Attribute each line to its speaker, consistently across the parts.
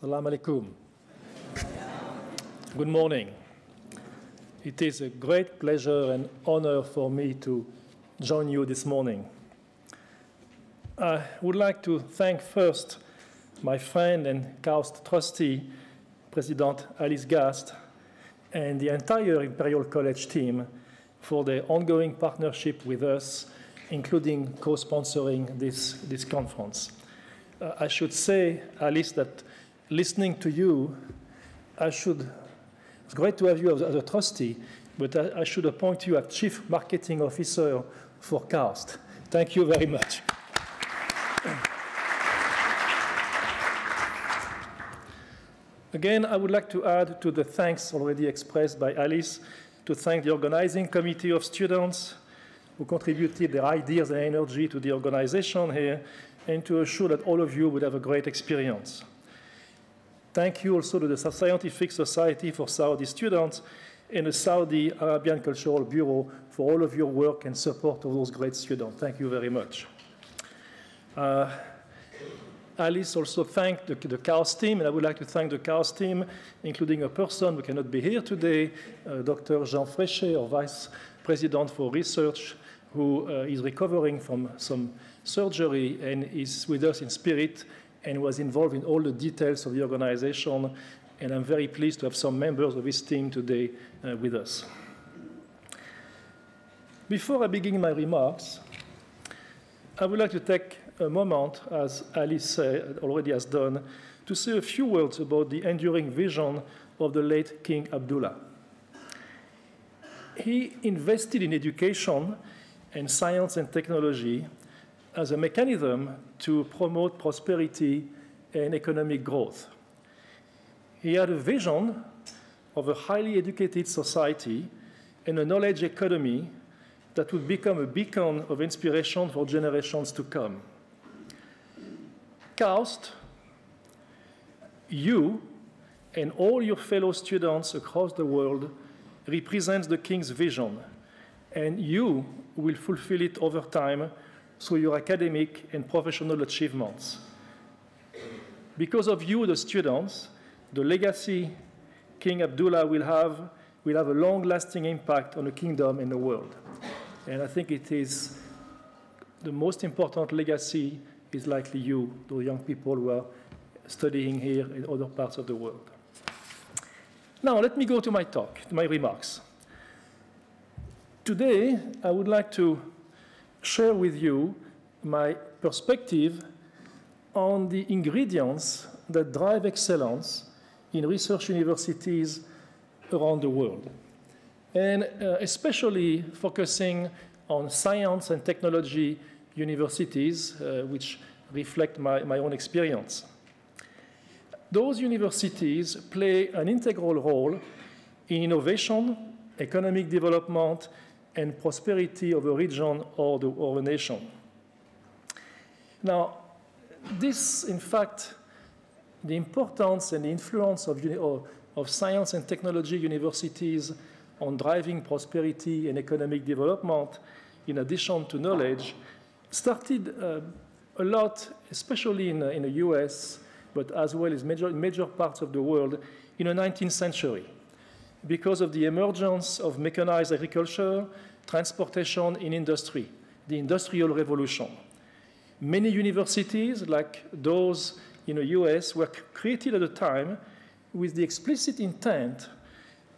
Speaker 1: Assalamu alaikum. Good morning. It is a great pleasure and honor for me to join you this morning. I would like to thank first my friend and KAUST trustee, President Alice Gast, and the entire Imperial College team for their ongoing partnership with us, including co-sponsoring this conference. I should say, Alice, that listening to you, it's great to have you as a trustee, but I should appoint you as Chief Marketing Officer for KAUST. Thank you very much. Again, I would like to add to the thanks already expressed by Alice to thank the organizing committee of students who contributed their ideas and energy to the organization here, and to assure that all of you would have a great experience. Thank you also to the Scientific Society for Saudi Students and the Saudi Arabian Cultural Bureau for all of your work and support of those great students. Thank you very much. Alice also thanked the KAUST team, and I would like to thank the KAUST team, including a person who cannot be here today, Dr. Jean Fréchet, our Vice President for Research, who is recovering from some surgery and is with us in spirit, and was involved in all the details of the organization, and I'm very pleased to have some members of his team today with us. Before I begin my remarks, I would like to take a moment, as Alice already has done, to say a few words about the enduring vision of the late King Abdullah. He invested in education and science and technology as a mechanism to promote prosperity and economic growth. He had a vision of a highly educated society and a knowledge economy that would become a beacon of inspiration for generations to come. KAUST, you and all your fellow students across the world represents the King's vision, and you will fulfill it over time through your academic and professional achievements. Because of you, the students, the legacy King Abdullah will have a long-lasting impact on the kingdom and the world. And I think it is the most important legacy is likely you, the young people who are studying here in other parts of the world. Now, let me go to my talk, to my remarks. Today, I would like to share with you my perspective on the ingredients that drive excellence in research universities around the world, and especially focusing on science and technology universities, which reflect my own experience. Those universities play an integral role in innovation, economic development, and prosperity of a region or a nation. Now, this, in fact, the importance and the influence of science and technology universities on driving prosperity and economic development, in addition to knowledge, started a lot, especially in the US, but as well as major parts of the world, in the 19th century, because of the emergence of mechanized agriculture, transportation, and industry, the Industrial Revolution. Many universities, like those in the US, were created at the time with the explicit intent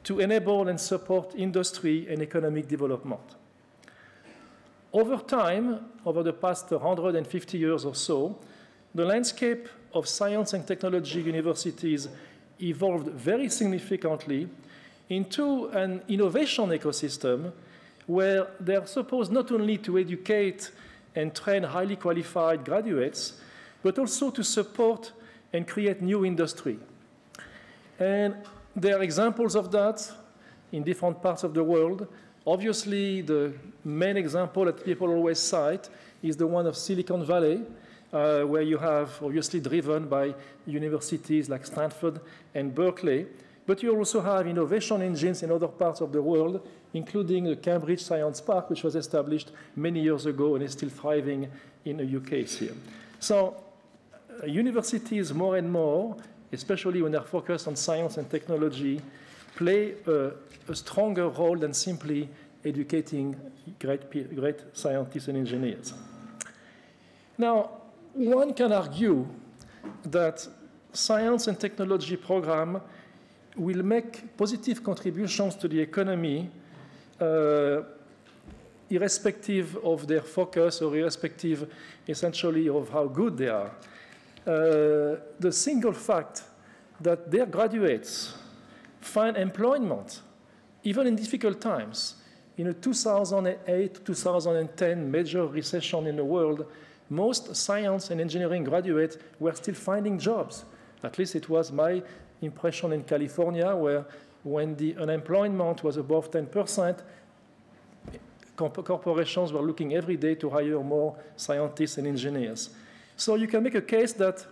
Speaker 1: to enable and support industry and economic development. Over time, over the past 150 years or so, the landscape of science and technology universities evolved very significantly into an innovation ecosystem where they are supposed not only to educate and train highly qualified graduates, but also to support and create new industry. And there are examples of that in different parts of the world. Obviously, the main example that people always cite is the one of Silicon Valley, where you have, obviously driven by universities like Stanford and Berkeley, but you also have innovation engines in other parts of the world, including the Cambridge Science Park, which was established many years ago and is still thriving in the UK here. So universities more and more, especially when they're focused on science and technology, play a stronger role than simply educating great scientists and engineers. Now, one can argue that science and technology program will make positive contributions to the economy irrespective of their focus or irrespective, essentially, of how good they are. The single fact that their graduates find employment, even in difficult times, in a 2008-2010 major recession in the world, most science and engineering graduates were still finding jobs. At least it was my impression in California, where when the unemployment was above 10%, corporations were looking every day to hire more scientists and engineers. So you can make a case that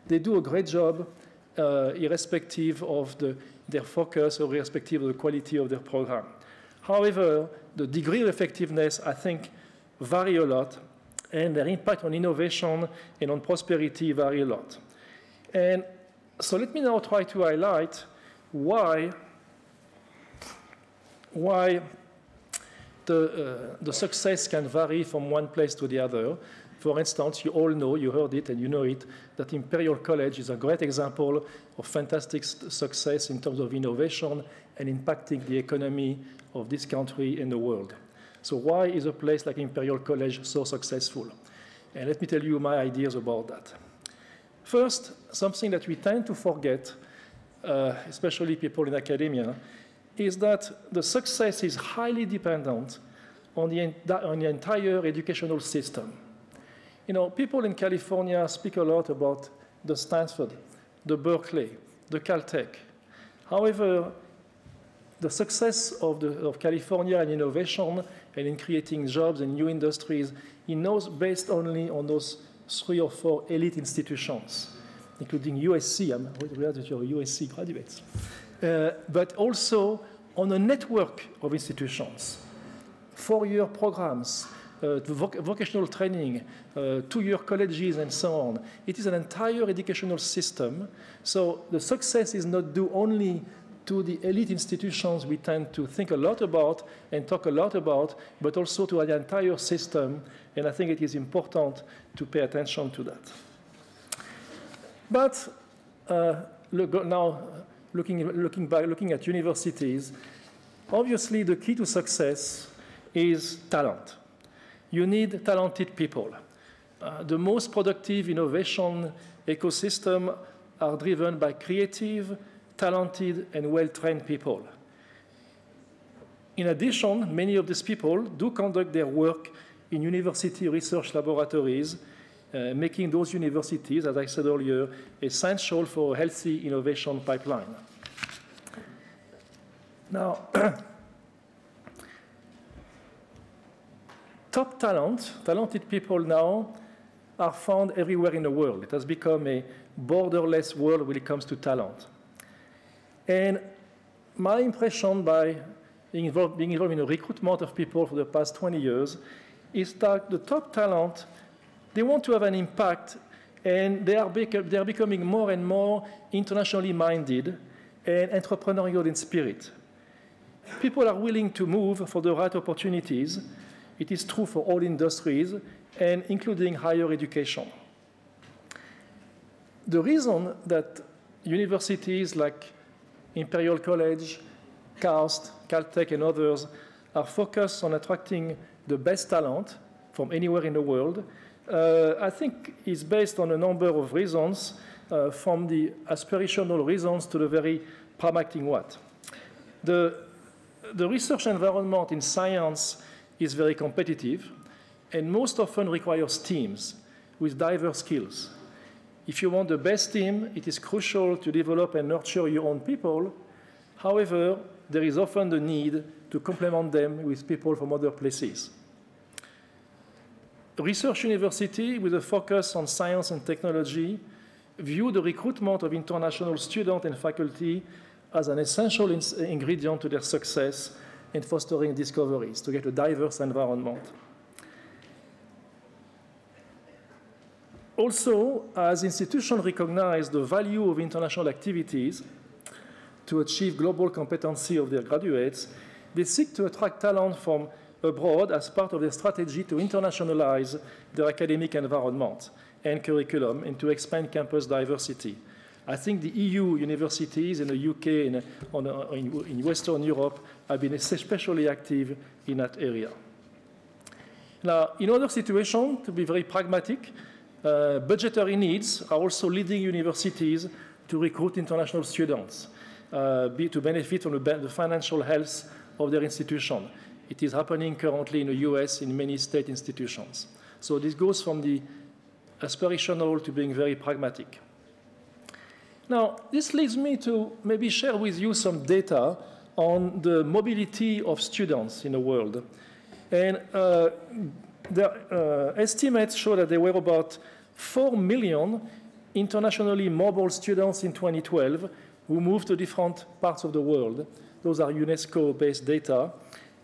Speaker 1: they do a great job irrespective of their focus or irrespective of the quality of their program. However, the degree of effectiveness, I think, vary a lot, and their impact on innovation and on prosperity vary a lot. And so let me now try to highlight why the success can vary from one place to the other. For instance, you all know, you heard it and you know it, that Imperial College is a great example of fantastic success in terms of innovation and impacting the economy of this country and the world. So why is a place like Imperial College so successful? And let me tell you my ideas about that. First, something that we tend to forget, especially people in academia, is that the success is highly dependent on the entire educational system. You know, people in California speak a lot about the Stanford, the Berkeley, the Caltech. However, the success of California in innovation and in creating jobs and new industries is based only on those 3 or 4 elite institutions, including USC. I'm glad that you're USC graduates. But also on a network of institutions, 4-year programs, vocational training, 2-year colleges, and so on. It is an entire educational system. So the success is not due only to the elite institutions we tend to think a lot about and talk a lot about, but also to the entire system. And I think it is important to pay attention to that. But now, looking at universities, obviously the key to success is talent. You need talented people. The most productive innovation ecosystem are driven by creative, talented, and well-trained people. In addition, many of these people do conduct their work in university research laboratories, making those universities, as I said earlier, essential for a healthy innovation pipeline. Now, top talented people now are found everywhere in the world. It has become a borderless world when it comes to talent. And my impression by being involved in the recruitment of people for the past 20 years is that the top talent, they want to have an impact, and they are becoming more and more internationally minded and entrepreneurial in spirit. People are willing to move for the right opportunities. It is true for all industries, and including higher education. The reason that universities like Imperial College, KAUST, Caltech, and others are focused on attracting the best talent from anywhere in the world, I think is based on a number of reasons, from the aspirational reasons to the very pragmatic one. The research environment in science is very competitive and most often requires teams with diverse skills. if you want the best team, it is crucial to develop and nurture your own people. However, there is often the need to complement them with people from other places. Research university with a focus on science and technology view the recruitment of international students and faculty as an essential ingredient to their success in fostering discoveries, to get a diverse environment. Also, as institutions recognize the value of international activities to achieve global competency of their graduates, they seek to attract talent from abroad as part of their strategy to internationalize their academic environment and curriculum and to expand campus diversity. I think the EU universities in the UK and in Western Europe have been especially active in that area. Now, in other situations, to be very pragmatic, budgetary needs are also leading universities to recruit international students, to benefit from the financial health of their institution. It is happening currently in the US in many state institutions. So this goes from the aspirational to being very pragmatic. Now, this leads me to maybe share with you some data on the mobility of students in the world. And the estimates show that there were about 4 million internationally mobile students in 2012 who moved to different parts of the world. Those are UNESCO-based data.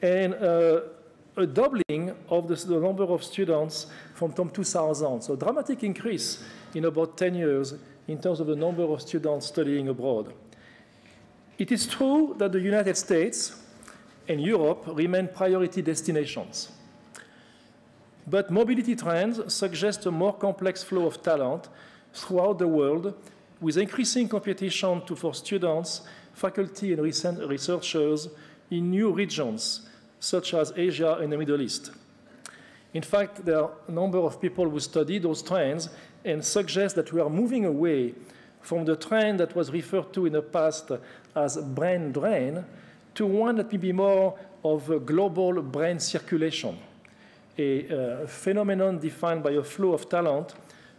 Speaker 1: And a doubling of the number of students from 2000. So a dramatic increase in about 10 years in terms of the number of students studying abroad. It is true that the United States and Europe remain priority destinations. But mobility trends suggest a more complex flow of talent throughout the world with increasing competition for students, faculty, and researchers in new regions, such as Asia and the Middle East. In fact, there are a number of people who study those trends and suggest that we are moving away from the trend that was referred to in the past as brain drain to one that may be more of a global brain circulation, a phenomenon defined by a flow of talent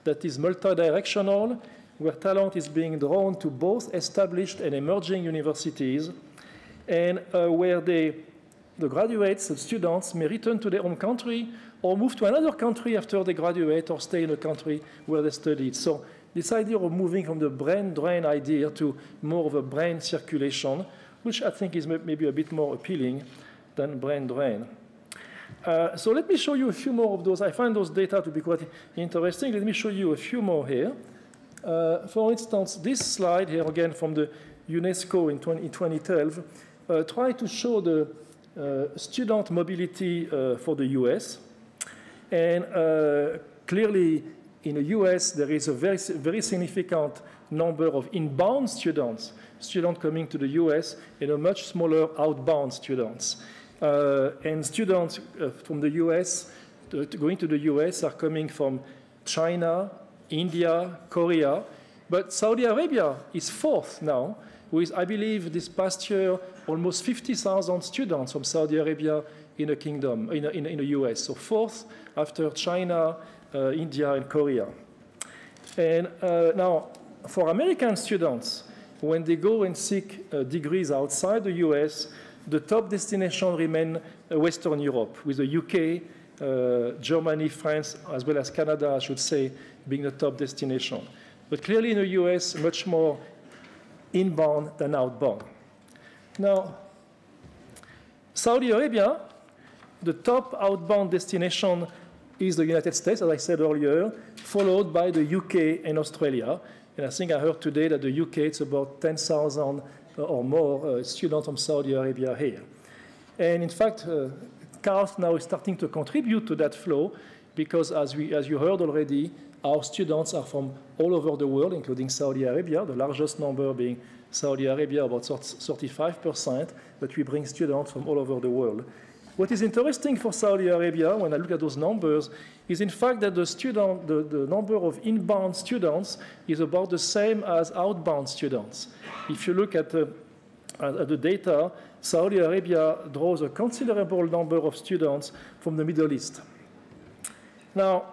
Speaker 1: that is multidirectional, where talent is being drawn to both established and emerging universities, and where the graduates, the students, may return to their home country or move to another country after they graduate or stay in the country where they studied. So this idea of moving from the brain drain idea to more of a brain circulation, which I think is maybe a bit more appealing than brain drain. So let me show you a few more of those. I find those data to be quite interesting. Let me show you a few more here. For instance, this slide here, again from the UNESCO in 2012, try to show the student mobility for the US. And clearly, in the US, there is a very significant number of inbound students coming to the US, and a much smaller outbound students. And students from the US, going to the US, are coming from China, India, Korea, but Saudi Arabia is fourth now, with, I believe, this past year, almost 50,000 students from Saudi Arabia in the kingdom, in the US. So fourth after China, India, and Korea. And now, for American students, when they go and seek degrees outside the US, the top destination remain Western Europe, with the UK, Germany, France, as well as Canada, I should say, being the top destination. But clearly in the US, much more inbound than outbound. Now, Saudi Arabia, the top outbound destination is the United States, as I said earlier, followed by the UK and Australia. And I think I heard today that the UK, it's about 10,000 or more students from Saudi Arabia here. And in fact, CALF now is starting to contribute to that flow because, as you heard already, our students are from all over the world, including Saudi Arabia, the largest number being Saudi Arabia, about 35%, but we bring students from all over the world. What is interesting for Saudi Arabia, when I look at those numbers, is in fact that the number of inbound students is about the same as outbound students. If you look at the data, Saudi Arabia draws a considerable number of students from the Middle East. Now,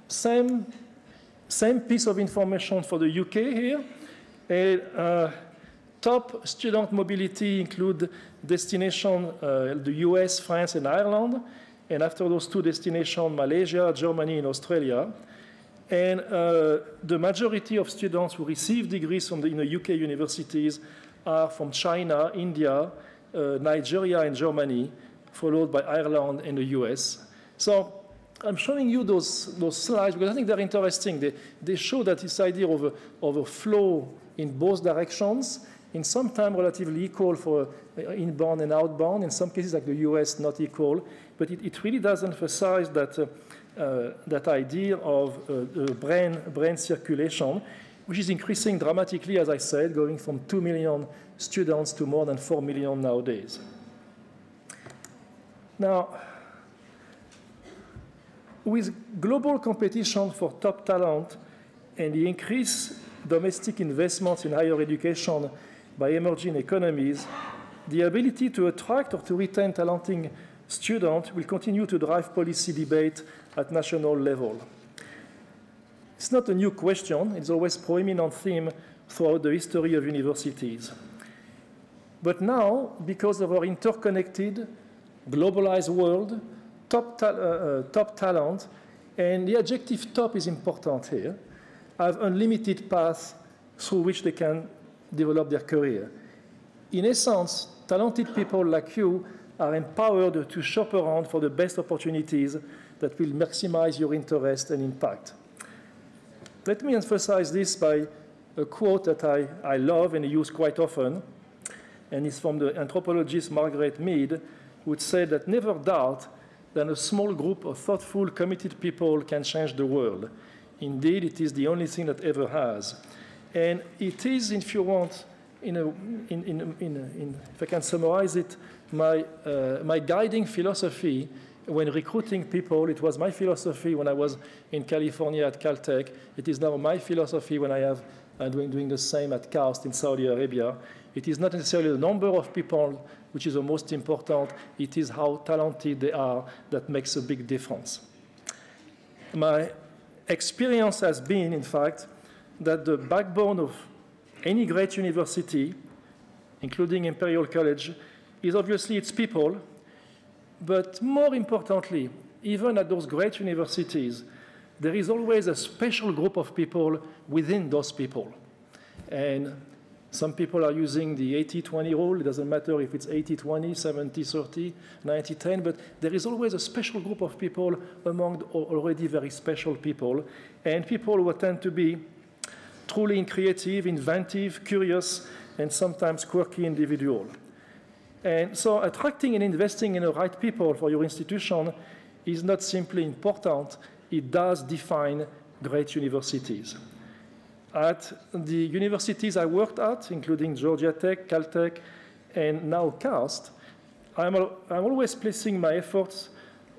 Speaker 1: same Same piece of information for the UK here. And, top student mobility include destination the US, France, and Ireland. And after those two destinations, Malaysia, Germany, and Australia. And the majority of students who receive degrees in the UK universities are from China, India, Nigeria, and Germany, followed by Ireland and the US. So I'm showing you those slides because I think they're interesting. They show that this idea of a flow in both directions, in some time relatively equal for inbound and outbound, in some cases like the US not equal, but it really does emphasize that, that idea of brain circulation, which is increasing dramatically, as I said, going from 2 million students to more than 4 million nowadays. Now, with global competition for top talent and the increased domestic investments in higher education by emerging economies, the ability to attract or to retain talented students will continue to drive policy debate at national level. It's not a new question. It's always a prominent theme throughout the history of universities. But now, because of our interconnected, globalized world, top talent, and the adjective top is important here, have unlimited paths through which they can develop their career. In essence, talented people like you are empowered to shop around for the best opportunities that will maximize your interest and impact. Let me emphasize this by a quote that I love and use quite often, and it's from the anthropologist Margaret Mead, who said that never doubt that a small group of thoughtful, committed people can change the world. Indeed, it is the only thing that ever has. And it is, if you want, if I can summarize it, my guiding philosophy when recruiting people. It was my philosophy when I was in California at Caltech. It is now my philosophy when I have doing the same at KAUST in Saudi Arabia. It is not necessarily the number of people which is the most important. It is how talented they are that makes a big difference. My experience has been, in fact, that the backbone of any great university, including Imperial College, is obviously its people, but more importantly, even at those great universities, there is always a special group of people within those people. And some people are using the 80-20 rule. It doesn't matter if it's 80-20, 70-30, 90-10, but there is always a special group of people among already very special people, and people who tend to be truly creative, inventive, curious, and sometimes quirky individual. And so attracting and investing in the right people for your institution is not simply important, it does define great universities. At the universities I worked at, including Georgia Tech, Caltech, and now KAUST, I'm always placing my efforts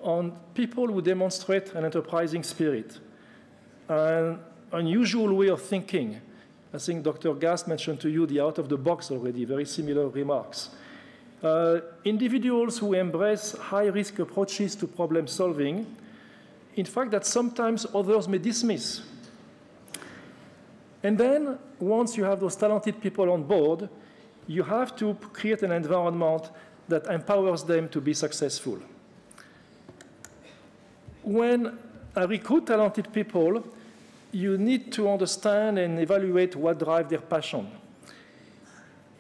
Speaker 1: on people who demonstrate an enterprising spirit, an unusual way of thinking. I think Dr. Gast mentioned to you the out of the box already, very similar remarks. Individuals who embrace high-risk approaches to problem solving, in fact, that sometimes others may dismiss. And then, once you have those talented people on board, you have to create an environment that empowers them to be successful. When I recruit talented people, you need to understand and evaluate what drives their passion.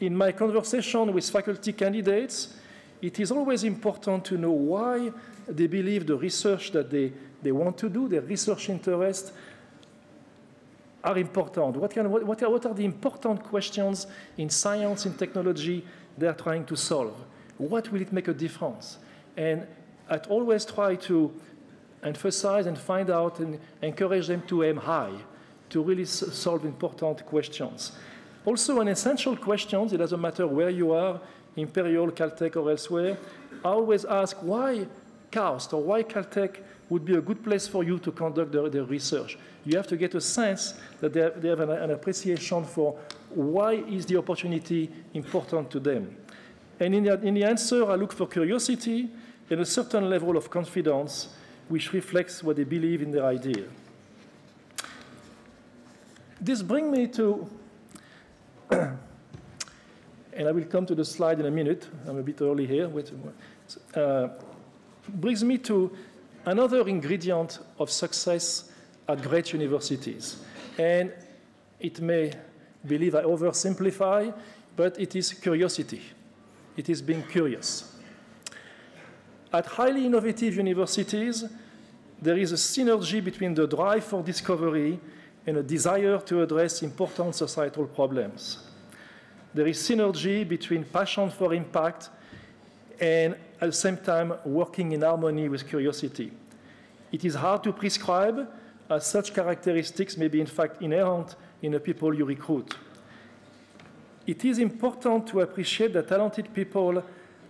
Speaker 1: In my conversation with faculty candidates, it is always important to know why they believe the research that they want to do, their research interests, are important. What are the important questions in science and technology they are trying to solve? What will it make a difference? And I always try to emphasize and find out and encourage them to aim high, to really solve important questions. Also, an essential question, it doesn't matter where you are, Imperial, Caltech, or elsewhere, I always ask why KAUST or why Caltech would be a good place for you to conduct the research. You have to get a sense that they have an appreciation for why is the opportunity important to them. And in the answer, I look for curiosity and a certain level of confidence which reflects what they believe in their idea. this brings me to, and I will come to the slide in a minute. I'm a bit early here. Brings me to another ingredient of success at great universities. And it may believe I oversimplify, but it is curiosity. It is being curious. At highly innovative universities, there is a synergy between the drive for discovery and a desire to address important societal problems. There is synergy between passion for impact and, at the same time, working in harmony with curiosity. It is hard to prescribe, as such characteristics may be, in fact, inherent in the people you recruit. It is important to appreciate that talented people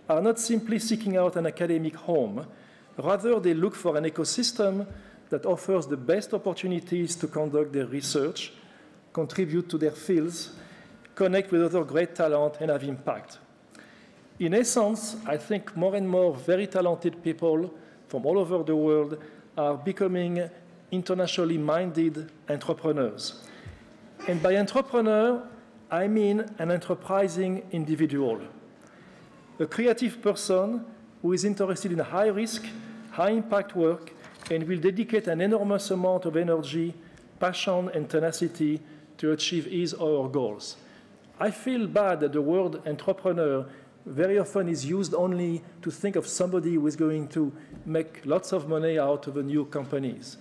Speaker 1: are not simply seeking out an academic home. Rather, they look for an ecosystem that offers the best opportunities to conduct their research, contribute to their fields, connect with other great talent, and have impact. In essence, I think more and more very talented people from all over the world are becoming internationally minded entrepreneurs. And by entrepreneur, I mean an enterprising individual, a creative person who is interested in high-risk, high-impact work and will dedicate an enormous amount of energy, passion, and tenacity to achieve his or her goals. I feel bad that the word entrepreneur very often is used only to think of somebody who is going to make lots of money out of new companies.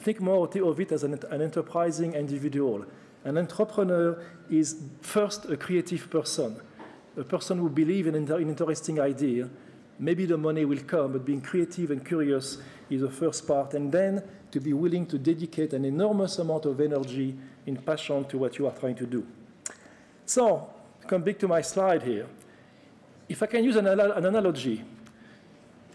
Speaker 1: Think more of it as an enterprising individual. An entrepreneur is first a creative person, a person who believes in an interesting idea. Maybe the money will come, but being creative and curious is the first part, and then to be willing to dedicate an enormous amount of energy and passion to what you are trying to do. So, come back to my slide here. If I can use an analogy,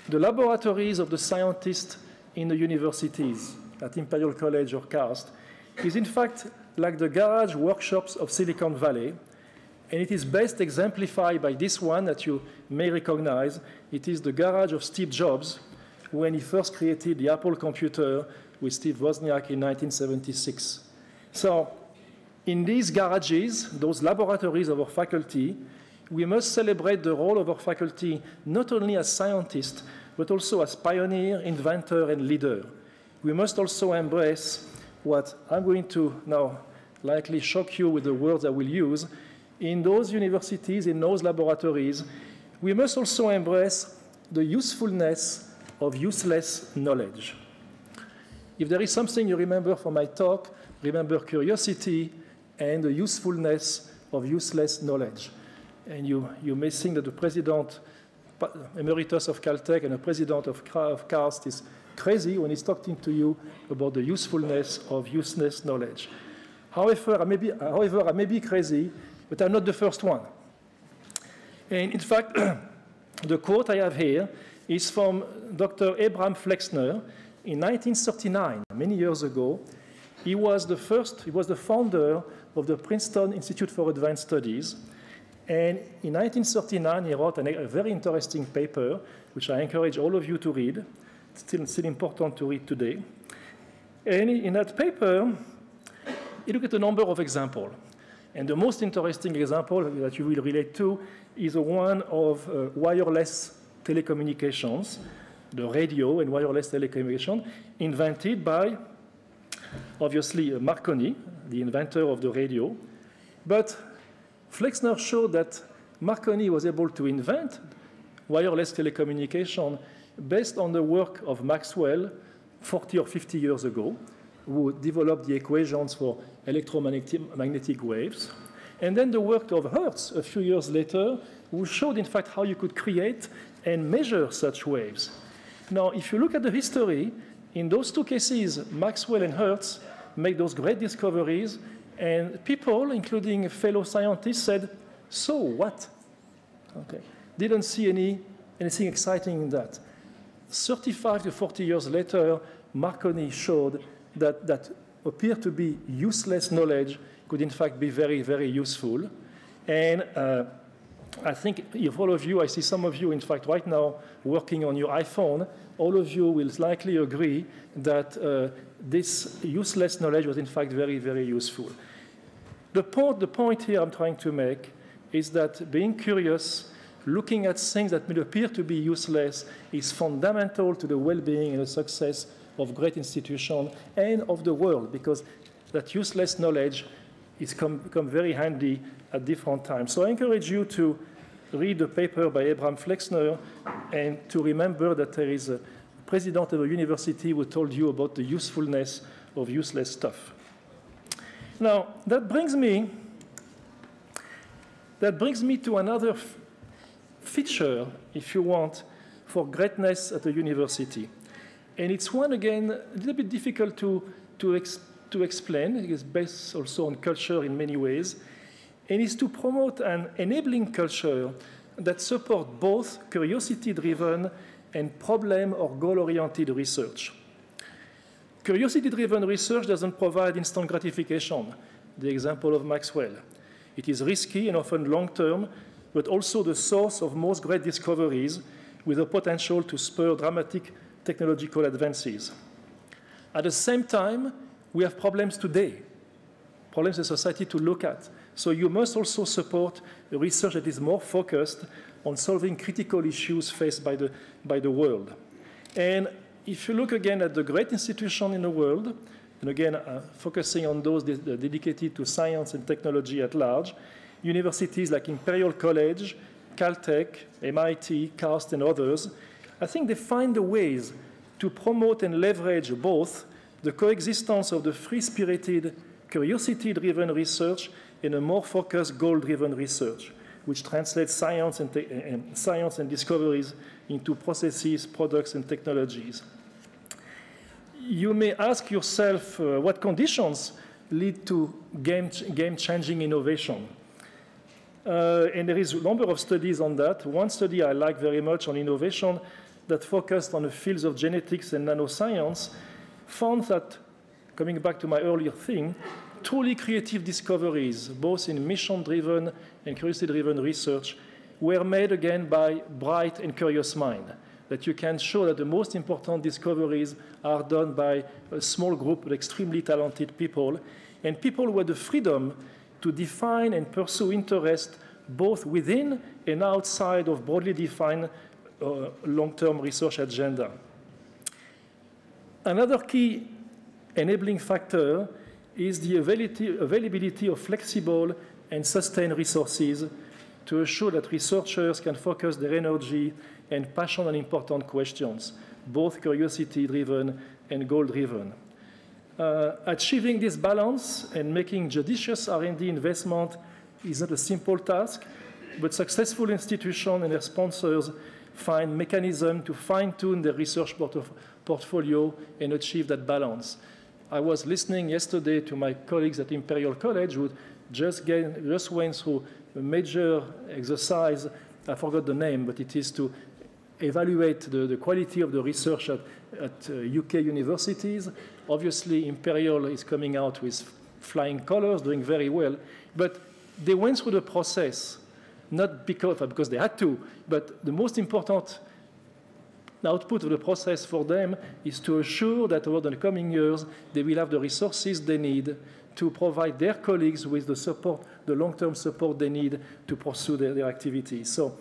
Speaker 1: the laboratories of the scientists in the universities at Imperial College or KAUST is in fact like the garage workshops of Silicon Valley, and it is best exemplified by this one that you may recognize. It is the garage of Steve Jobs when he first created the Apple computer with Steve Wozniak in 1976. So in these garages, those laboratories of our faculty, we must celebrate the role of our faculty not only as scientists, but also as pioneer, inventor, and leader. We must also embrace what I'm going to now likely shock you with the words I will use. In those universities, in those laboratories, we must also embrace the usefulness of useless knowledge. If there is something you remember from my talk, remember curiosity and the usefulness of useless knowledge. And you may think that the president emeritus of Caltech and the president of KAUST is crazy when he's talking to you about the usefulness of useless knowledge. However, I may be crazy, but I'm not the first one. And in fact, the quote I have here is from Dr. Abraham Flexner in 1939, many years ago. He was the founder of the Princeton Institute for Advanced Studies. And in 1939, he wrote a very interesting paper, which I encourage all of you to read. It's still important to read today. And in that paper, he looked at a number of examples. And the most interesting example that you will relate to is the one of wireless telecommunications, the radio and wireless telecommunication, invented by, obviously, Marconi, the inventor of the radio. But Flexner showed that Marconi was able to invent wireless telecommunication based on the work of Maxwell 40 or 50 years ago, who developed the equations for electromagnetic waves. And then the work of Hertz a few years later, who showed, in fact, how you could create and measure such waves. Now, if you look at the history, in those two cases, Maxwell and Hertz made those great discoveries, and people, including fellow scientists, said, so what? Okay. Didn't see anything exciting in that. 35 to 40 years later, Marconi showed that appeared to be useless knowledge could in fact be very, very useful. And I think if all of you, I see some of you, in fact, right now working on your iPhone, all of you will likely agree that this useless knowledge was in fact very, very useful. The point here I'm trying to make is that being curious, looking at things that may appear to be useless, is fundamental to the well-being and the success of great institutions and of the world, because that useless knowledge is become very handy at different times. So I encourage you to read the paper by Abraham Flexner and to remember that there is a president of a university who told you about the usefulness of useless stuff. Now, that brings me to another feature, if you want, for greatness at a university. And it's one, again, a little bit difficult to explain. It's based also on culture in many ways. And it's to promote an enabling culture that supports both curiosity-driven and problem or goal-oriented research. Curiosity-driven research doesn't provide instant gratification, the example of Maxwell. It is risky and often long-term, but also the source of most great discoveries with the potential to spur dramatic technological advances. At the same time, we have problems today, problems in society to look at. So you must also support research that is more focused on solving critical issues faced by the world. And if you look again at the great institutions in the world, and again, focusing on those dedicated to science and technology at large, universities like Imperial College, Caltech, MIT, KAUST, and others, I think they find the ways to promote and leverage both the coexistence of the free-spirited, curiosity-driven research and a more focused, goal-driven research, which translates science and discoveries into processes, products, and technologies. You may ask yourself what conditions lead to game-changing innovation. And there is a number of studies on that. One study I like very much on innovation that focused on the fields of genetics and nanoscience found that, coming back to my earlier thing, truly creative discoveries, both in mission-driven and curiosity-driven research, were made again by bright and curious minds. That you can show that the most important discoveries are done by a small group of extremely talented people, and people who had the freedom to define and pursue interest both within and outside of broadly defined long-term research agenda. Another key enabling factor is the availability of flexible and sustained resources to assure that researchers can focus their energy and passion on important questions, both curiosity-driven and goal-driven. Achieving this balance and making judicious R&D investment is not a simple task, but successful institutions and their sponsors find mechanisms to fine-tune their research portfolio and achieve that balance. I was listening yesterday to my colleagues at Imperial College who just went through a major exercise. I forgot the name, but it is to evaluate the quality of the research at UK universities. Obviously, Imperial is coming out with flying colors, doing very well. But they went through the process, not because they had to, but the most important output of the process for them is to assure that over the coming years, they will have the resources they need to provide their colleagues with the support, the long-term support they need to pursue their activities. So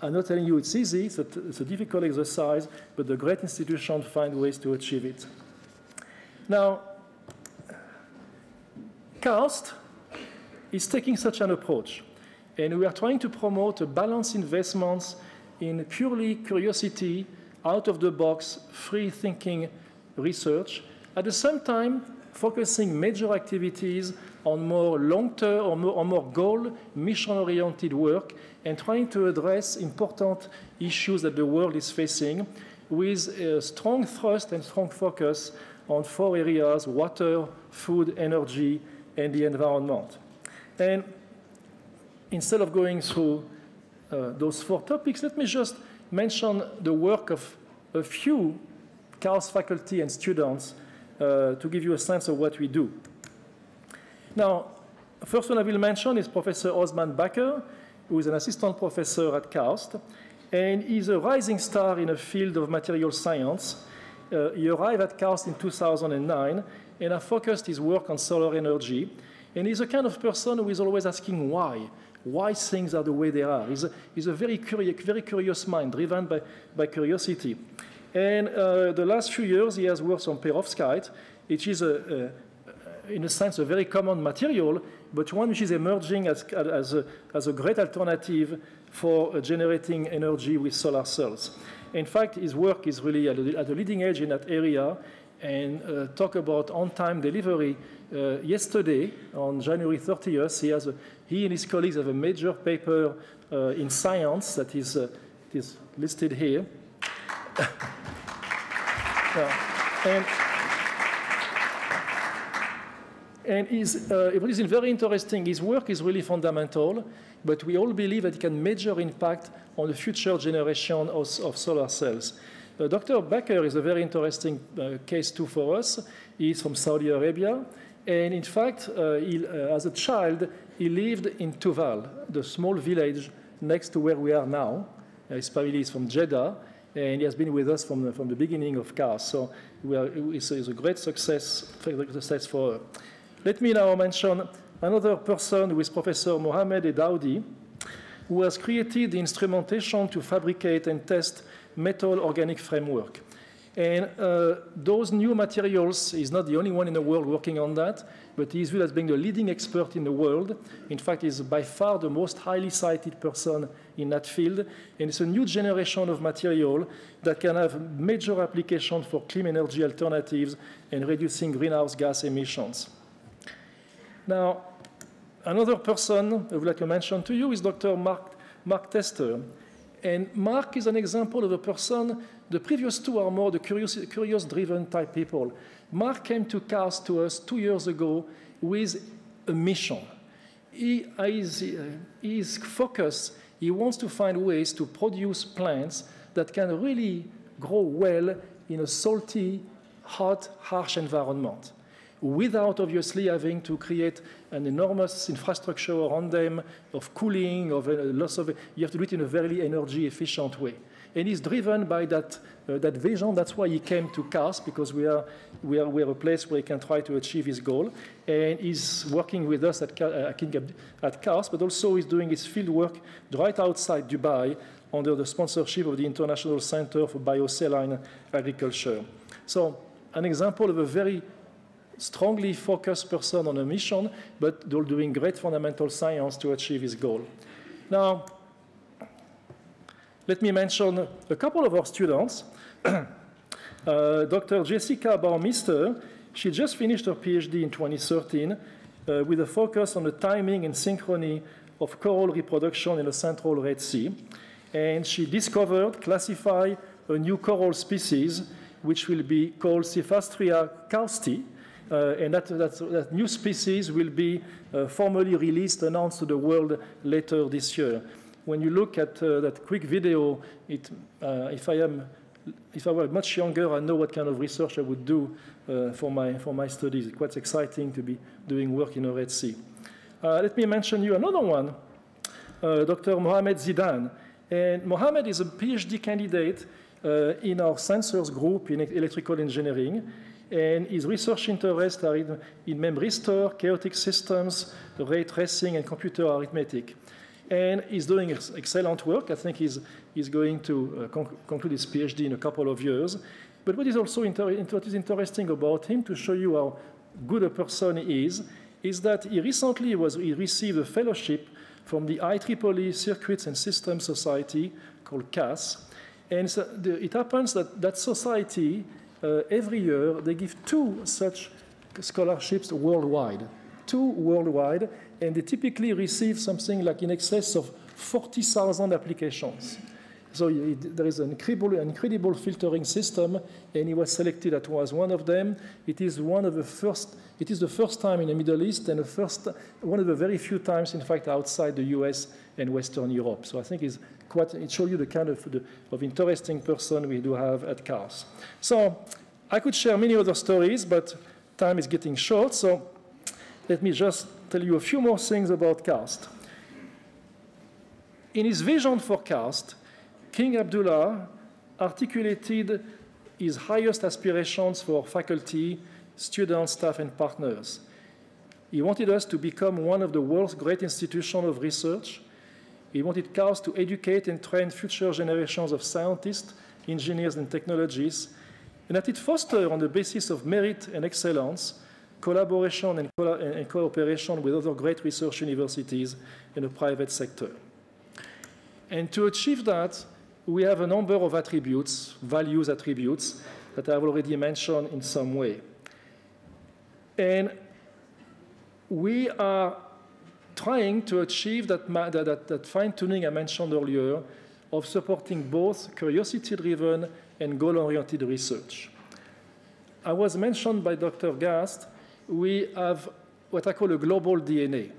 Speaker 1: I'm not telling you it's easy, it's a difficult exercise, but the great institutions find ways to achieve it. Now, KAUST is taking such an approach, and we are trying to promote a balanced investments in purely curiosity, out-of-the-box, free-thinking research, at the same time focusing major activities on more long-term or more goal, mission-oriented work, and trying to address important issues that the world is facing with a strong thrust and strong focus on 4 areas: water, food, energy, and the environment. And instead of going through those 4 topics, let me just mention the work of a few KAUST faculty and students to give you a sense of what we do. Now, the first one I will mention is Professor Osman Baker, who is an assistant professor at KAUST, and he's a rising star in the field of material science. He arrived at KAUST in 2009 and has focused his work on solar energy. And he's a kind of person who is always asking why things are the way they are. He's a very curious mind, driven by curiosity. And the last few years, he has worked on perovskite, which is, in a sense, a very common material, but one which is emerging as a great alternative for generating energy with solar cells. In fact, his work is really at the leading edge in that area, and talk about on-time delivery. Yesterday, on January 30th, he and his colleagues have a major paper in Science that is listed here. And what is very interesting, his work is really fundamental, but we all believe that it can major impact on the future generation of solar cells. Dr. Becker is a very interesting case too for us. He's from Saudi Arabia, and in fact, as a child, he lived in Tuval, the small village next to where we are now. His family is from Jeddah, and he has been with us from the beginning of CARS. So it's a great success for her. Let me now mention another person who is Professor Mohamed Edaoudi, who has created the instrumentation to fabricate and test metal organic framework. And those new materials, he's not the only one in the world working on that, but he's viewed as being the leading expert in the world. In fact, he's by far the most highly cited person in that field. And it's a new generation of material that can have major applications for clean energy alternatives and reducing greenhouse gas emissions. Now, another person I would like to mention to you is Dr. Mark Tester. And Mark is an example of a person, the previous two are more the curious-driven type people. Mark came to CARS to us 2 years ago with a mission. His focus, he wants to find ways to produce plants that can really grow well in a salty, hot, harsh environment, without obviously having to create an enormous infrastructure around them of cooling, of loss of. You have to do it in a very energy efficient way. And he's driven by that vision. That's why he came to CARS, because we are a place where he can try to achieve his goal. And he's working with us at CARS, but also he's doing his field work right outside Dubai under the sponsorship of the International Center for Biosaline Agriculture. So an example of a very strongly focused person on a mission, but doing great fundamental science to achieve his goal. Now, let me mention a couple of our students. Dr. Jessica Baumeister, she just finished her PhD in 2013 with a focus on the timing and synchrony of coral reproduction in the Central Red Sea. And she discovered, classified a new coral species, which will be called Cephastria causti. And that new species will be formally released, announced to the world later this year. When you look at that quick video, if I were much younger, I know what kind of research I would do for my studies. It's quite exciting to be doing work in the Red Sea. Let me mention you another one, Dr. Mohamed Zidane. And Mohamed is a PhD candidate in our sensors group in electrical engineering. And his research interests are in memristor, chaotic systems, ray tracing, and computer arithmetic. And he's doing excellent work. I think he's going to conclude his PhD in a couple of years. But what is also interesting about him, to show you how good a person he is that he recently received a fellowship from the IEEE Circuits and Systems Society, called CAS. And so it happens that society, every year, they give 2 such scholarships worldwide. 2 worldwide, and they typically receive something like in excess of 40,000 applications. So there is an incredible filtering system, and he was selected as one of them. It is the first time in the Middle East, and one of the very few times, in fact, outside the US and Western Europe. So I think it shows you the kind of interesting person we do have at CARS. So I could share many other stories, but time is getting short, so let me just tell you a few more things about CARS. In his vision for CARS, King Abdullah articulated his highest aspirations for faculty, students, staff, and partners. He wanted us to become one of the world's great institutions of research. He wanted CARS to educate and train future generations of scientists, engineers, and technologists, and that it foster, on the basis of merit and excellence, collaboration and cooperation with other great research universities in the private sector. And to achieve that, we have a number of attributes, values attributes, that I've already mentioned in some way. And we are trying to achieve that fine-tuning I mentioned earlier of supporting both curiosity-driven and goal-oriented research. I was mentioned by Dr. Gast, we have what I call a global DNA.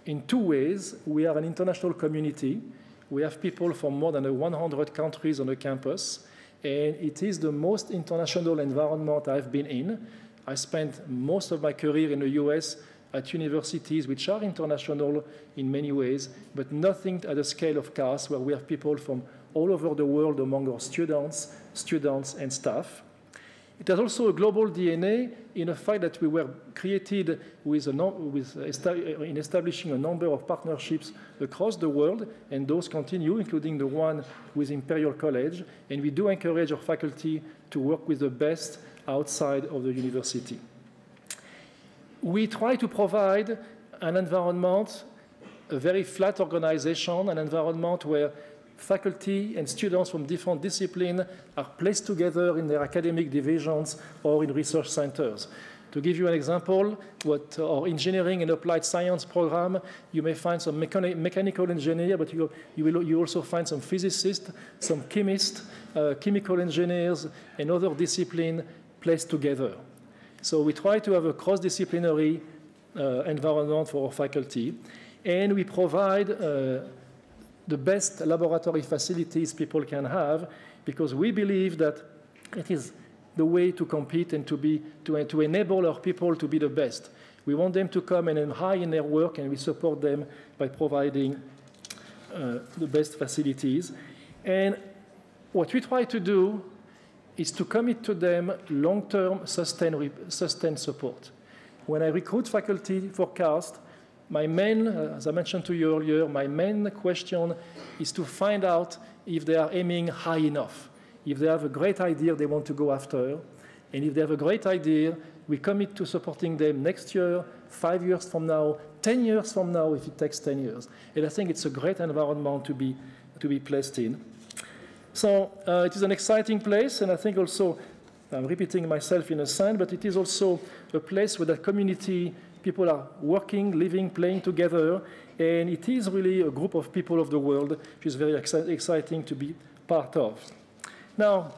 Speaker 1: In two ways, we are an international community. We have people from more than 100 countries on the campus, and it is the most international environment I've been in. I spent most of my career in the US at universities which are international in many ways, but nothing at the scale of CARS, where we have people from all over the world among our students and staff. It has also a global DNA in the fact that we were created in establishing a number of partnerships across the world, and those continue, including the one with Imperial College, and we do encourage our faculty to work with the best outside of the university. We try to provide an environment, a very flat organization, an environment where faculty and students from different disciplines are placed together in their academic divisions or in research centers. To give you an example, our engineering and applied science program, you may find some mechanical engineer, but you also find some physicists, some chemists, chemical engineers, and other disciplines placed together. So we try to have a cross-disciplinary environment for our faculty, and we provide the best laboratory facilities people can have, because we believe that it is the way to compete and to enable our people to be the best. We want them to come and high in their work, and we support them by providing the best facilities. And what we try to do is to commit to them long-term sustained support. When I recruit faculty for CARS, my main, as I mentioned to you earlier, my main question is to find out if they are aiming high enough, if they have a great idea they want to go after, and if they have a great idea, we commit to supporting them next year, 5 years from now, 10 years from now, if it takes 10 years. And I think it's a great environment to be placed in. So it is an exciting place, and I think also, I'm repeating myself in a sense, but it is also a place where the community, people are working, living, playing together, and it is really a group of people of the world, which is very exciting to be part of. Now,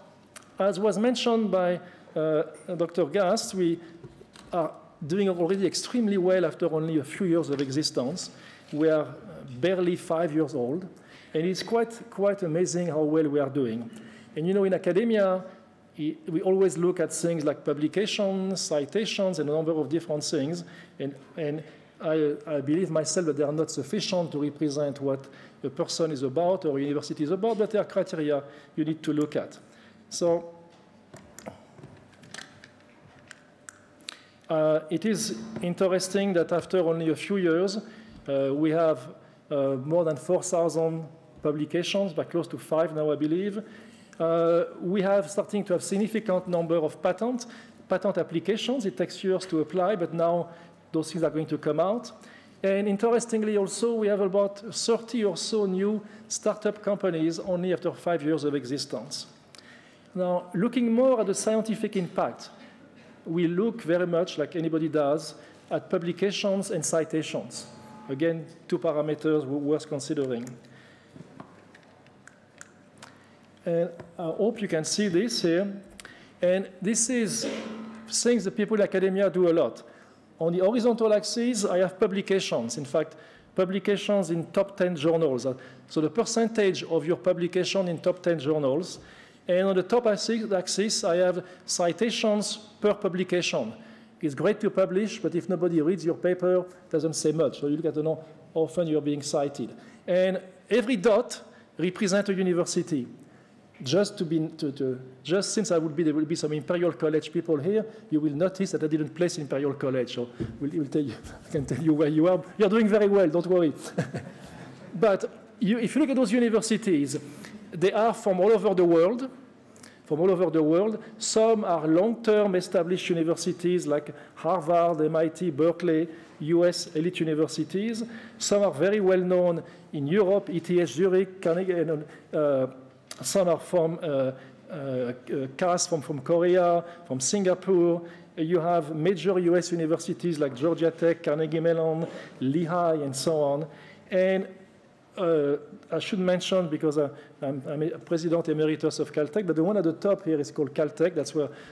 Speaker 1: as was mentioned by Dr. Gast, we are doing already extremely well after only a few years of existence. We are barely 5 years old, and it's quite amazing how well we are doing. And you know, in academia, we always look at things like publications, citations, and a number of different things. And I believe myself that they are not sufficient to represent what a person is about or a university is about, but there are criteria you need to look at. So it is interesting that after only a few years, we have more than 4,000 publications, but close to 5 now, I believe. We have starting to have significant number of patent applications. It takes years to apply, but now those things are going to come out. And interestingly also, we have about 30 or so new startup companies only after 5 years of existence. Now, looking more at the scientific impact, we look very much like anybody does at publications and citations. Again, 2 parameters worth considering. And I hope you can see this here. And this is things that people in academia do a lot. On the horizontal axis, I have publications. In fact, publications in top 10 journals. So the percentage of your publication in top 10 journals. And on the top axis, I have citations per publication. It's great to publish, but if nobody reads your paper, it doesn't say much. So you look at how often you're being cited. And every dot represents a university. just since there will be some Imperial College people here, you will notice that I didn't place Imperial College. So we'll tell you, I can tell you where you are. You're doing very well, don't worry. But if you look at those universities, they are from all over the world. Some are long-term established universities like Harvard, MIT, Berkeley, US elite universities. Some are very well known in Europe, ETH Zurich, Carnegie, and some are from CAS from Korea, from Singapore. You have major US universities like Georgia Tech, Carnegie Mellon, Lehigh, and so on. And I should mention, because I'm a president emeritus of Caltech, but the one at the top here is called Caltech.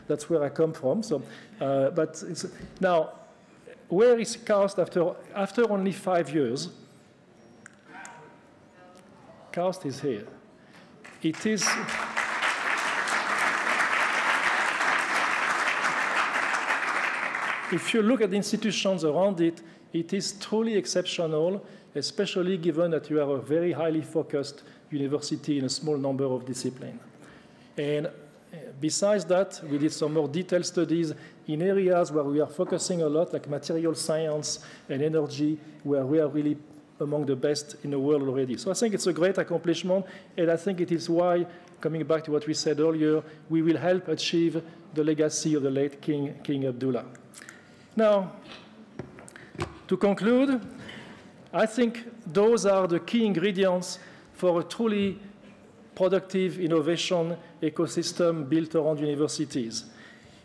Speaker 1: That's where I come from. So, now, where is KAUST after only 5 years? KAUST is here. It is. If you look at the institutions around it, it is truly exceptional, especially given that you are a very highly focused university in a small number of disciplines. And besides that, we did some more detailed studies in areas where we are focusing a lot, like material science and energy, where we are really among the best in the world already. So I think it's a great accomplishment, and I think it is why, coming back to what we said earlier, we will help achieve the legacy of the late King Abdullah. Now, to conclude, I think those are the key ingredients for a truly productive innovation ecosystem built around universities.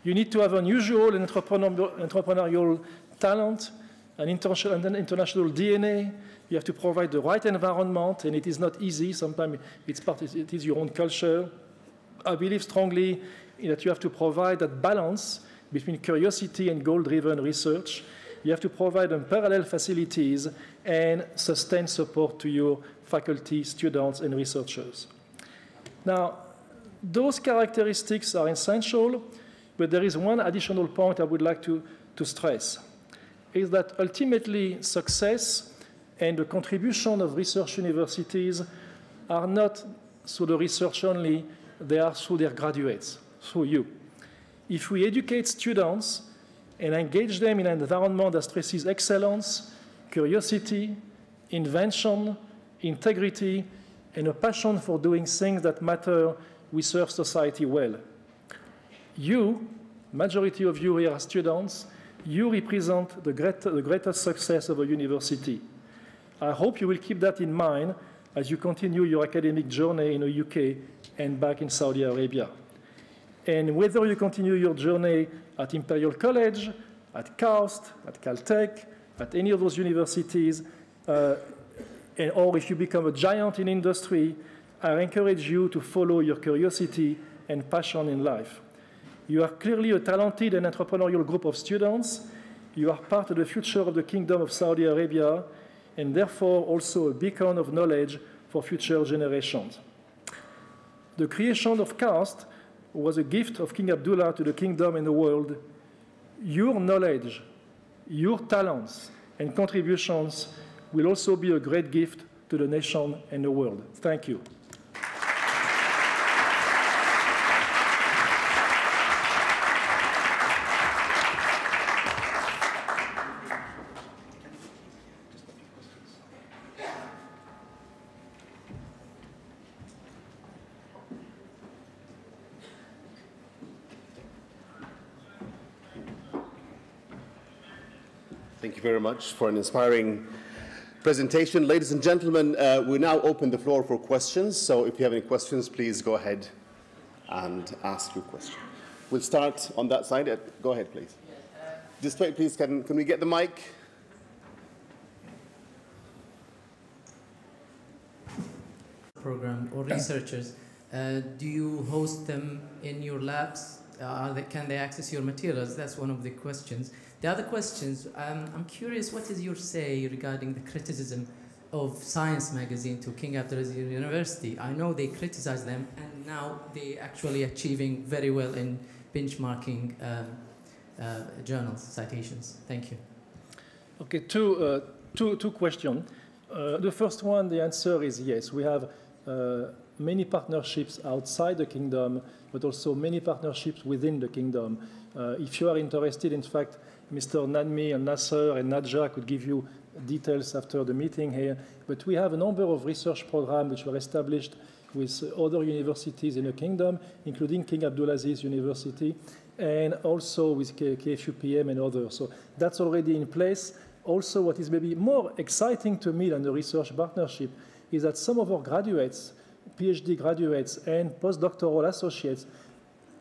Speaker 1: You need to have unusual and entrepreneurial talent, an international DNA. You have to provide the right environment, and it is not easy. Sometimes it is your own culture. I believe strongly that you have to provide that balance between curiosity and goal-driven research. You have to provide unparalleled facilities and sustained support to your faculty, students, and researchers. Now, those characteristics are essential, but there is one additional point I would like to stress, is that ultimately success and the contribution of research universities are not through the research only, they are through their graduates, through you. If we educate students and engage them in an environment that stresses excellence, curiosity, invention, integrity, and a passion for doing things that matter, we serve society well. You, majority of you here are students, you represent the greatest success of a university. I hope you will keep that in mind as you continue your academic journey in the UK and back in Saudi Arabia. And whether you continue your journey at Imperial College, at KAUST, at Caltech, at any of those universities, or if you become a giant in industry, I encourage you to follow your curiosity and passion in life. You are clearly a talented and entrepreneurial group of students. You are part of the future of the Kingdom of Saudi Arabia, and therefore also a beacon of knowledge for future generations. The creation of KAUST was a gift of King Abdullah to the kingdom and the world. Your knowledge, your talents, and contributions will also be a great gift to the nation and the world. Thank you.
Speaker 2: Thank you very much for an inspiring presentation. Ladies and gentlemen, we now open the floor for questions. So if you have any questions, please go ahead and ask your question. We'll start on that side. Go ahead, please. Just wait, please. Can we get the mic?
Speaker 3: Program or researchers, do you host them in your labs? Can they access your materials? That's one of the questions. The other questions, I'm curious, what is your say regarding the criticism of Science magazine to King Abdulaziz University? I know they criticize them, and now they're actually achieving very well in benchmarking journals, citations. Thank you.
Speaker 1: Okay, two questions. The first one, the answer is yes. We have many partnerships outside the kingdom, but also many partnerships within the kingdom. If you are interested, in fact, Mr. Nadmi and Nasser and Nadja could give you details after the meeting here, but we have a number of research programs which were established with other universities in the kingdom, including King Abdulaziz University, and also with KFUPM and others. So that's already in place. Also, what is maybe more exciting to me than the research partnership is that some of our graduates, PhD graduates and postdoctoral associates,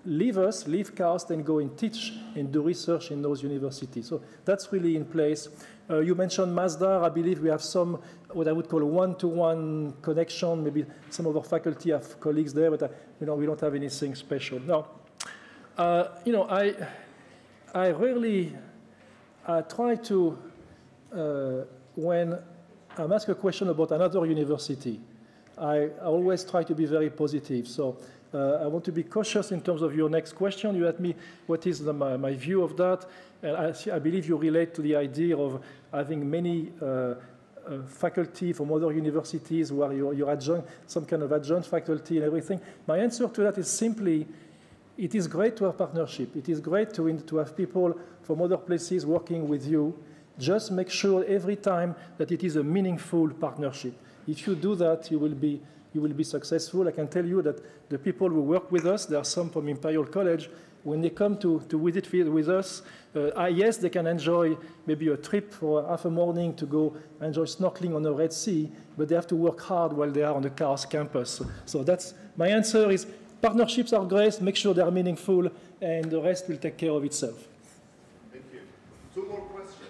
Speaker 1: leave KAUST and go and teach and do research in those universities. So that's really in place. You mentioned Masdar. I believe we have some, what I would call a one-to-one connection. Maybe some of our faculty have colleagues there, but we don't have anything special. Now, I really try to, when I'm asked a question about another university, I always try to be very positive. So I want to be cautious in terms of your next question. You asked me what is my view of that. And I believe you relate to the idea of having many faculty from other universities who are your adjunct, some kind of adjunct faculty and everything. My answer to that is simply, it is great to have partnership. It is great to have people from other places working with you. Just make sure every time that it is a meaningful partnership. If you do that, you will be successful. I can tell you that the people who work with us, there are some from Imperial College, when they come to visit with us, yes, they can enjoy maybe a trip for half a morning to go enjoy snorkeling on the Red Sea, but they have to work hard while they are on the KAUST campus. So that's my answer is partnerships are great, make sure they are meaningful, and the rest will take care of itself.
Speaker 2: Thank you. Two more questions.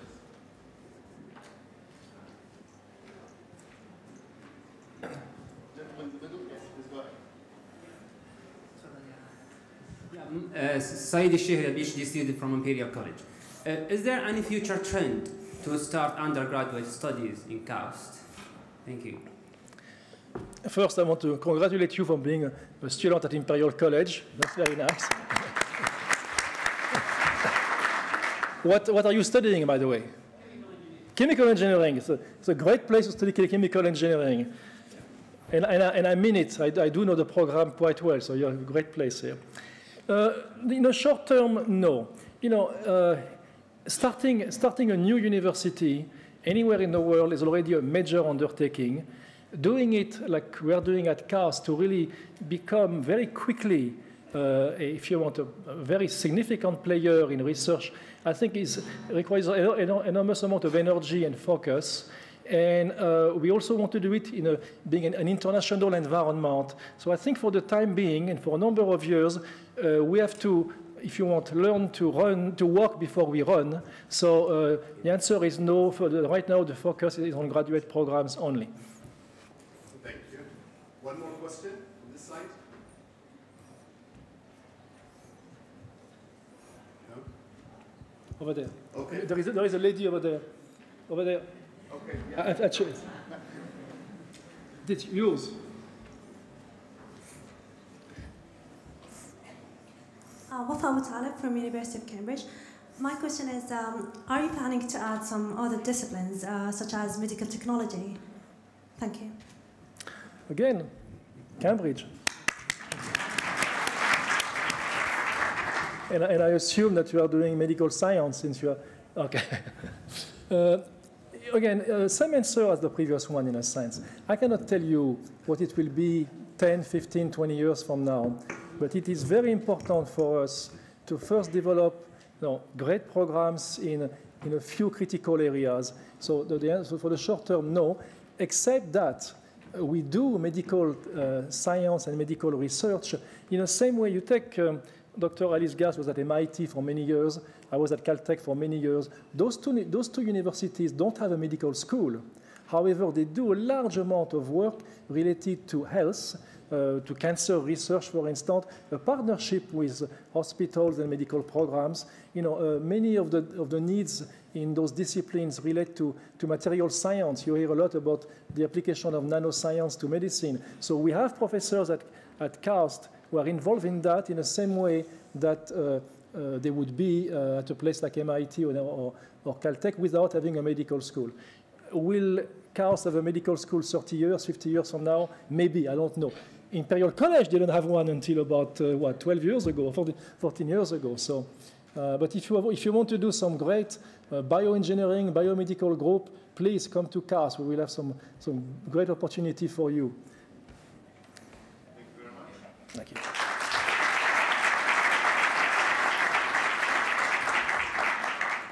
Speaker 4: Saeed Sheikh, a PhD student from Imperial College. Is there any future trend to start undergraduate studies in KAUST? Thank you.
Speaker 1: First, I want to congratulate you for being a student at Imperial College. That's very nice. What are you studying, by the way? Chemical engineering. It's a great place to study chemical engineering. And I mean it. I do know the program quite well, so you're a great place here. In the short term, no. Starting a new university anywhere in the world is already a major undertaking. Doing it like we are doing at KAUST to really become very quickly, if you want, a very significant player in research, I think requires an enormous amount of energy and focus. And we also want to do it in being an international environment. So I think for the time being and for a number of years, we have to, if you want, learn to walk before we run. So the answer is no. Right now, the focus is on graduate programs only.
Speaker 2: Thank you. One more question on this side. No?
Speaker 1: Over there.
Speaker 2: Okay.
Speaker 1: There is a lady over there. Over there.
Speaker 2: Okay.
Speaker 1: Yeah. Actually, it's yours.
Speaker 5: Wafa Abu Talib from University of Cambridge. My question is, are you planning to add some other disciplines, such as medical technology? Thank you.
Speaker 1: Again, Cambridge. And I assume that you are doing medical science since you are, okay. Again, same answer as the previous one in a sense. I cannot tell you what it will be 10, 15, 20 years from now, but it is very important for us to first develop great programs in a few critical areas. So the answer for the short term, no, except that we do medical science and medical research in the same way. You take Dr. Alice Gass was at MIT for many years. I was at Caltech for many years. Those two universities don't have a medical school. However, they do a large amount of work related to health, to cancer research, for instance, a partnership with hospitals and medical programs. Many of the needs in those disciplines relate to material science. You hear a lot about the application of nanoscience to medicine. So we have professors at KAUST who are involved in that in the same way that they would be at a place like MIT or Caltech without having a medical school. Will KAUST have a medical school 30 years, 50 years from now? Maybe, I don't know. Imperial College didn't have one until about, 12 years ago, 14 years ago. So, but if you want to do some great bioengineering, biomedical group, please come to KAUST. We will have some great opportunity for you.
Speaker 2: Thank you very much.
Speaker 1: Thank you.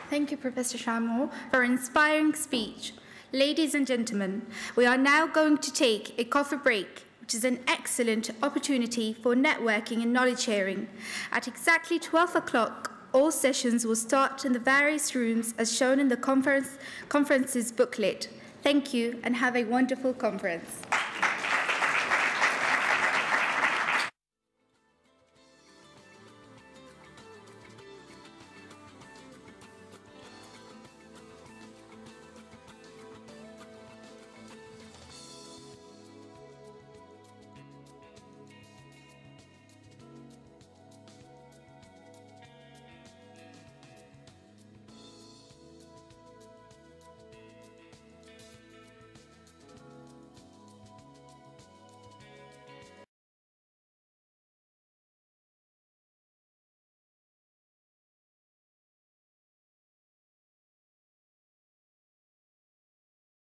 Speaker 6: Thank you, Professor Chamot, for an inspiring speech. Ladies and gentlemen, we are now going to take a coffee break, which is an excellent opportunity for networking and knowledge sharing. At exactly 12 o'clock, all sessions will start in the various rooms as shown in the conference's booklet. Thank you and have a wonderful conference.